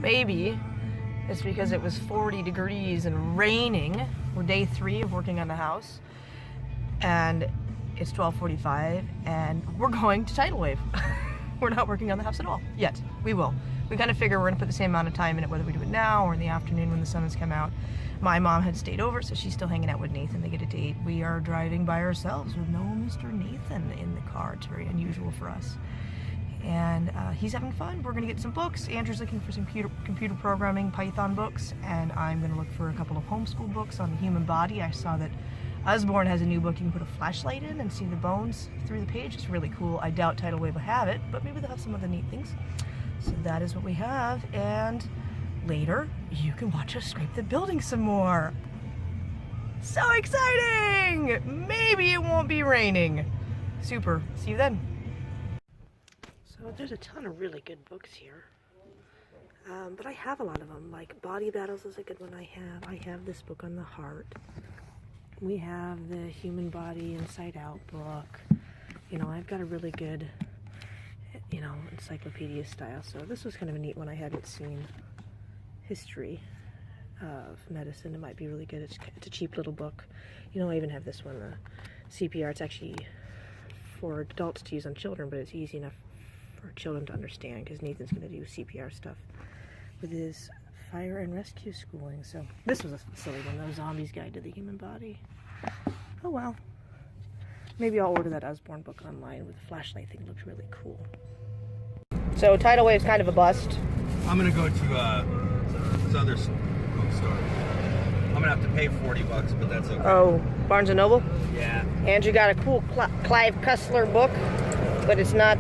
maybe it's because it was 40 degrees and raining. We're day 3 of working on the house, and it's 12:45, and we're going to tidal wave. We're not working on the house at all yet. We will. We kind of figure we're gonna put the same amount of time in it, whether we do it now or in the afternoon when the sun has come out. My mom had stayed over, so she's still hanging out with Nathan. They get a date. We are driving by ourselves with no Mr. Nathan in the car. It's very unusual for us. And he's having fun. We're gonna get some books. Andrew's looking for some computer programming, Python books, and I'm gonna look for a couple of homeschool books on the human body. I saw that Usborne has a new book you can put a flashlight in and see the bones through the page. It's really cool. I doubt Tidal Wave will have it, but maybe they'll have some other neat things. So that is what we have, and later you can watch us scrape the building some more. So exciting! Maybe it won't be raining. Super. See you then. So there's a ton of really good books here. But I have a lot of them. Like Body Battles is a good one I have this book on the heart. We have the Human Body Inside Out book. You know, I've got a really good, you know, encyclopedia style. So this was kind of a neat one I hadn't seen. History of Medicine. It might be really good. It's a cheap little book. You know, I even have this one, the CPR. It's actually for adults to use on children, but it's easy enough for children to understand because Nathan's going to do CPR stuff with his fire and rescue schooling. So this was a silly one, though. Zombies Guide to the Human Body. Oh well. Maybe I'll order that Usborne book online with the flashlight thing. It looks really cool. So Tidal Wave's kind of a bust. I'm gonna go to this other bookstore. I'm gonna have to pay $40, but that's okay. Oh, Barnes & Noble? Yeah. Andrew got a cool Clive Cussler book, but it's not,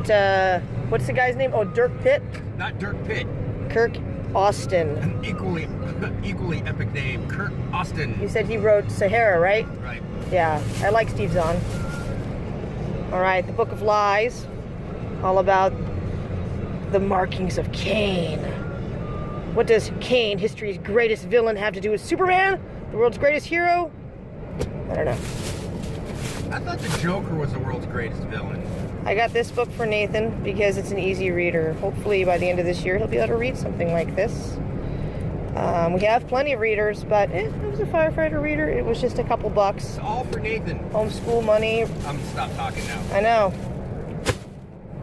what's the guy's name? Oh, Dirk Pitt? Not Dirk Pitt. Kirk Austin. An equally epic name, Kirk Austin. You said he wrote Sahara, right? Right. Yeah, I like Steve Zahn. All right, the Book of Lies, all about the markings of Cain. What does Cain, history's greatest villain, have to do with Superman, the world's greatest hero? I don't know. I thought the Joker was the world's greatest villain. I got this book for Nathan because it's an easy reader. Hopefully by the end of this year he'll be able to read something like this. We have plenty of readers, but it was a firefighter reader. It was just a couple bucks. It's all for Nathan. Homeschool money. I'm gonna stop talking now. I know.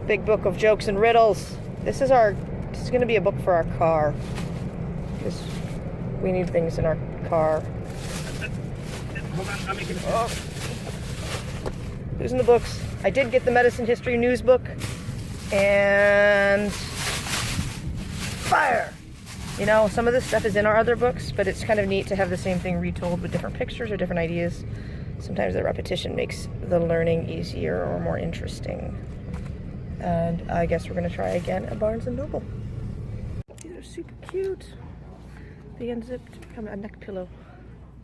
Big book of jokes and riddles. This is gonna be a book for our car. Because we need things in our car. Hold on, I'm making Who's in the books? I did get the Medicine History News book. And fire! You know, some of this stuff is in our other books, but it's kind of neat to have the same thing retold with different pictures or different ideas. Sometimes the repetition makes the learning easier or more interesting. And I guess we're going to try again at Barnes & Noble. These are super cute. They unzipped to become a neck pillow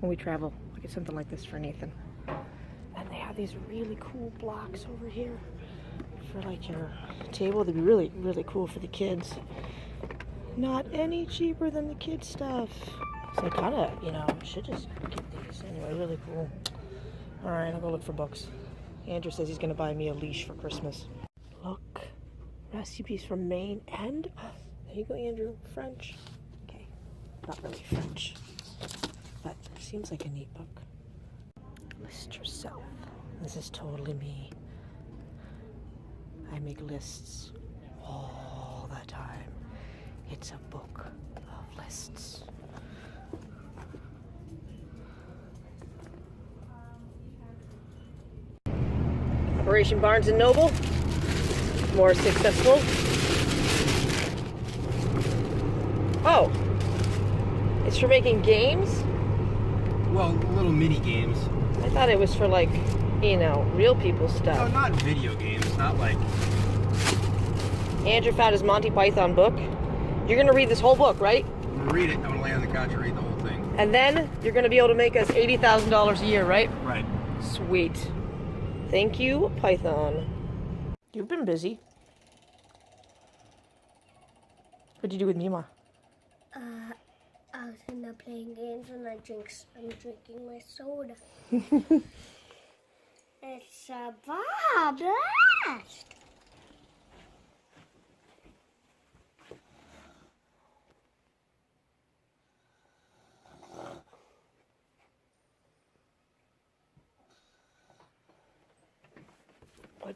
when we travel. I'll get something like this for Nathan. And they have these really cool blocks over here for like your table. They'd be really, really cool for the kids. Not any cheaper than the kids stuff. So I kind of, you know, should just get these. Anyway, really cool. All right, I'll go look for books. Andrew says he's going to buy me a leash for Christmas. Look, recipes from Maine and, there you go, Andrew, French. Okay, not really French, but it seems like a neat book. List yourself. This is totally me. I make lists all the time. It's a book of lists. Operation Barnes & Noble. More successful. Oh. It's for making games? Well, little mini games. I thought it was for, like, you know, real people stuff. No, not video games. Not like... Andrew found his Monty Python book. You're going to read this whole book, right? I'm going to read it. I'm going to lay on the couch and read the whole thing. And then you're going to be able to make us $80,000 a year, right? Right. Sweet. Thank you, Python. You've been busy. What'd you do with Mima? I was in there playing games and I'm drinking my soda. It's a blast!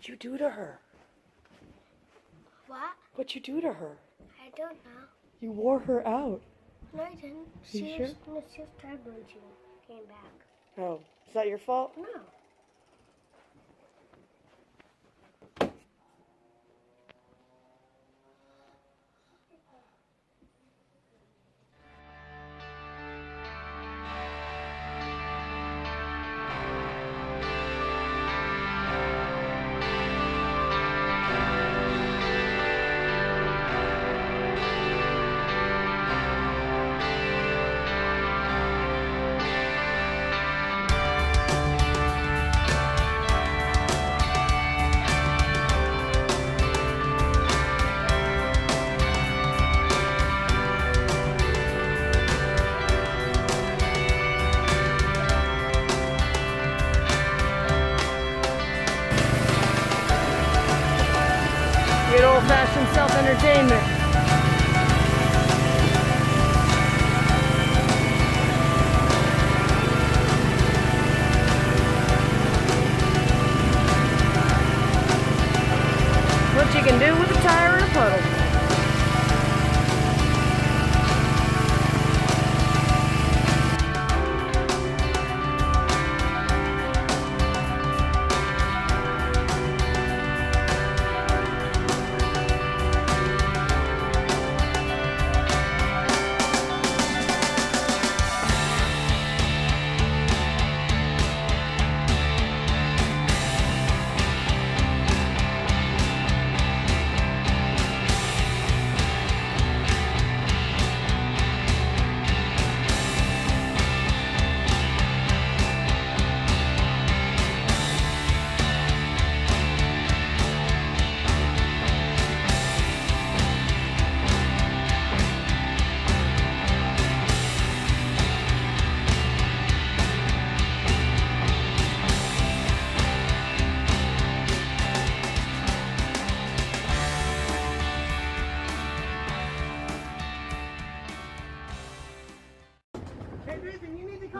What'd you do to her? What? What'd you do to her? I don't know. You wore her out. No, I didn't. You sure? She was tired when she came back. Oh, is that your fault? No. Good old-fashioned self-entertainment. What you can do with a tire and a puddle.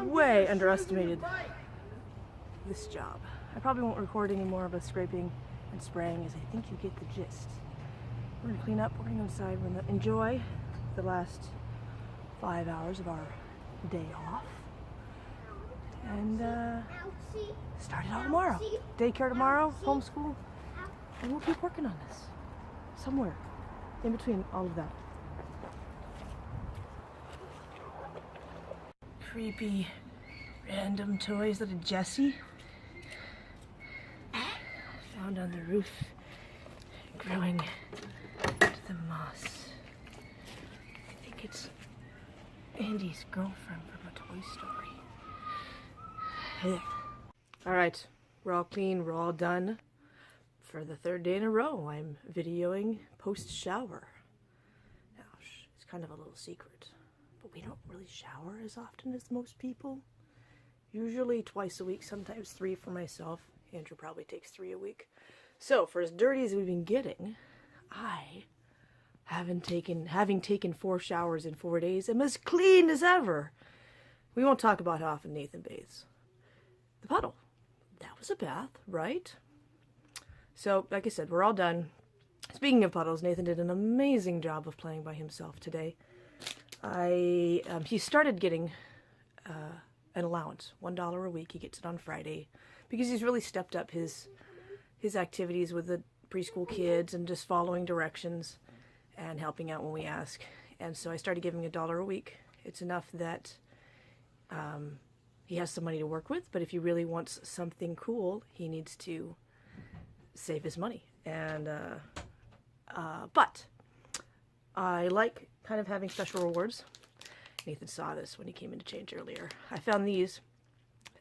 Way underestimated this job. I probably won't record any more of us scraping and spraying, as I think you get the gist. We're gonna clean up, we're gonna go inside, we're gonna enjoy the last 5 hours of our day off. And start it all tomorrow. Daycare tomorrow, homeschool, and we'll keep working on this. Somewhere in between all of that. Creepy random toys that a Jessie found on the roof, growing to the moss. I think it's Andy's girlfriend from a Toy Story. All right, we're all clean, we're all done. For the third day in a row, I'm videoing post-shower. Now, it's kind of a little secret, but we don't really shower as often as most people. Usually twice a week, sometimes 3 for myself. Andrew probably takes 3 a week. So for as dirty as we've been getting, I having taken 4 showers in 4 days, am as clean as ever. We won't talk about how often Nathan bathes. The puddle. That was a bath, right? So, like I said, we're all done. Speaking of puddles, Nathan did an amazing job of playing by himself today. He started getting an allowance, $1 a week. He gets it on Friday because he's really stepped up his activities with the preschool kids and just following directions and helping out when we ask. And so I started giving $1 a week. It's enough that he has some money to work with, but if he really wants something cool, he needs to save his money. And but I like kind of having special rewards. Nathan saw this when he came in to change earlier. I found these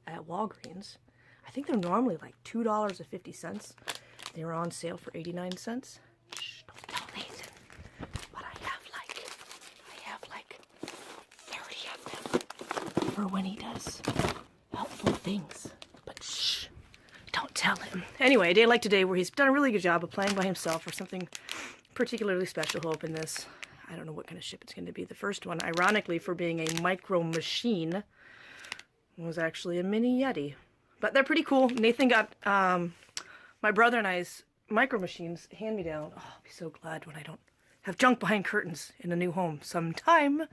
at Walgreens. I think they're normally like $2.50. They were on sale for 89 cents. Shh, don't tell Nathan. But I have like 30 of them for when he does helpful things. But shh, don't tell him. Anyway, a day like today where he's done a really good job of playing by himself or something particularly special. He'll open this. I don't know what kind of ship it's going to be. The first one, ironically, for being a micro machine, was actually a mini Yeti. But they're pretty cool. Nathan got my brother and I's Micromachines hand-me-down. Oh, I'll be so glad when I don't have junk behind curtains in a new home sometime.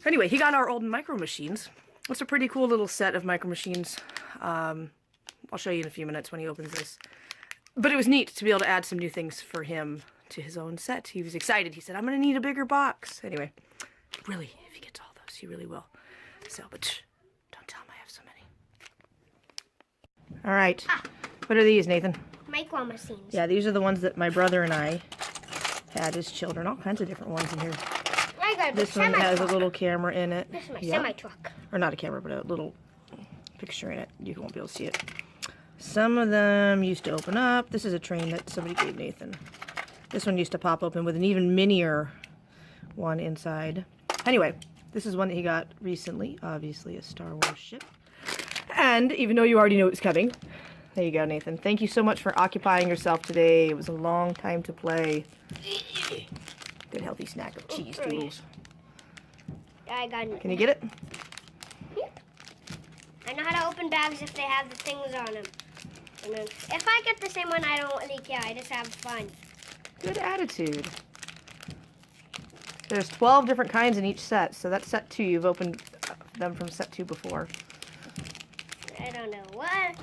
Anyway, he got our old Micromachines. It's a pretty cool little set of Micromachines. I'll show you in a few minutes when he opens this. But it was neat to be able to add some new things for him to his own set. He was excited. He said, I'm going to need a bigger box. Anyway, really, if he gets all those, he really will. So, but don't tell him I have so many. All right. What are these, Nathan? Micromachines. Yeah, these are the ones that my brother and I had as children. All kinds of different ones in here. I got This one has a little camera in it. This is my semi-truck. Or not a camera, but a little picture in it. You won't be able to see it. Some of them used to open up. This is a train that somebody gave Nathan. This one used to pop open with an even minier one inside. Anyway, this is one that he got recently. Obviously a Star Wars ship. And even though you already knew it was coming, there you go, Nathan. Thank you so much for occupying yourself today. It was a long time to play. Good healthy snack of cheese doodles. I got it. Can you get it? Yep. I know how to open bags if they have the things on them. And then if I get the same one, I don't really care. I just have fun. Good attitude. There's 12 different kinds in each set, so that's set 2. You've opened them from set 2 before. I don't know what.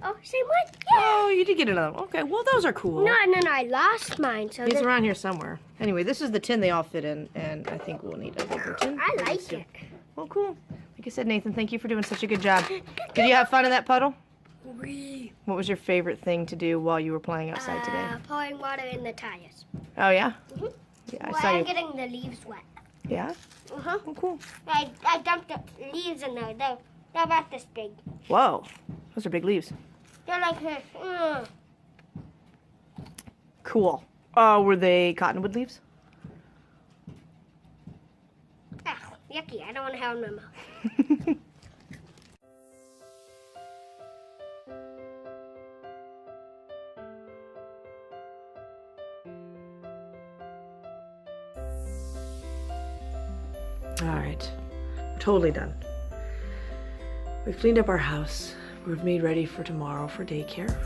Oh, same one. Yeah. Oh, you did get another one. Okay, well, those are cool. No, I lost mine. So He's around here somewhere. Anyway, this is the tin they all fit in, and I think we'll need a bigger tin. I like it. Well, cool. Like I said, Nathan, thank you for doing such a good job. Did you have fun in that puddle? What was your favorite thing to do while you were playing outside today? Pouring water in the tires. Oh, yeah? Mm-hmm. Yeah, I Well, saw I'm you. getting the leaves wet. Yeah? Uh-huh. Oh, cool. I dumped the leaves in there. They're about this big. Whoa. Those are big leaves. They're like this. Cool. Were they cottonwood leaves? Ah, yucky. I don't want to have them in my mouth. All right, we're totally done. We've cleaned up our house. We've made ready for tomorrow for daycare.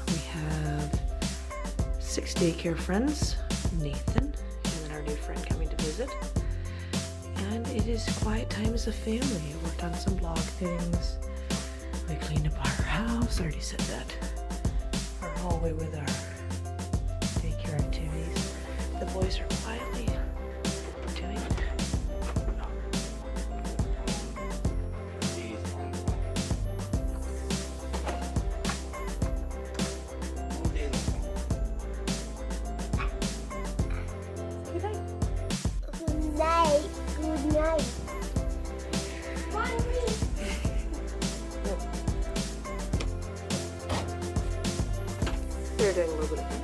We have 6 daycare friends, Nathan, and then our new friend coming to visit. And it is quiet time as a family. We worked on some blog things. We cleaned up our house. I already said that. Our hallway with our daycare activities. The boys are quietly doing Good night. Good night. They're doing a little bit of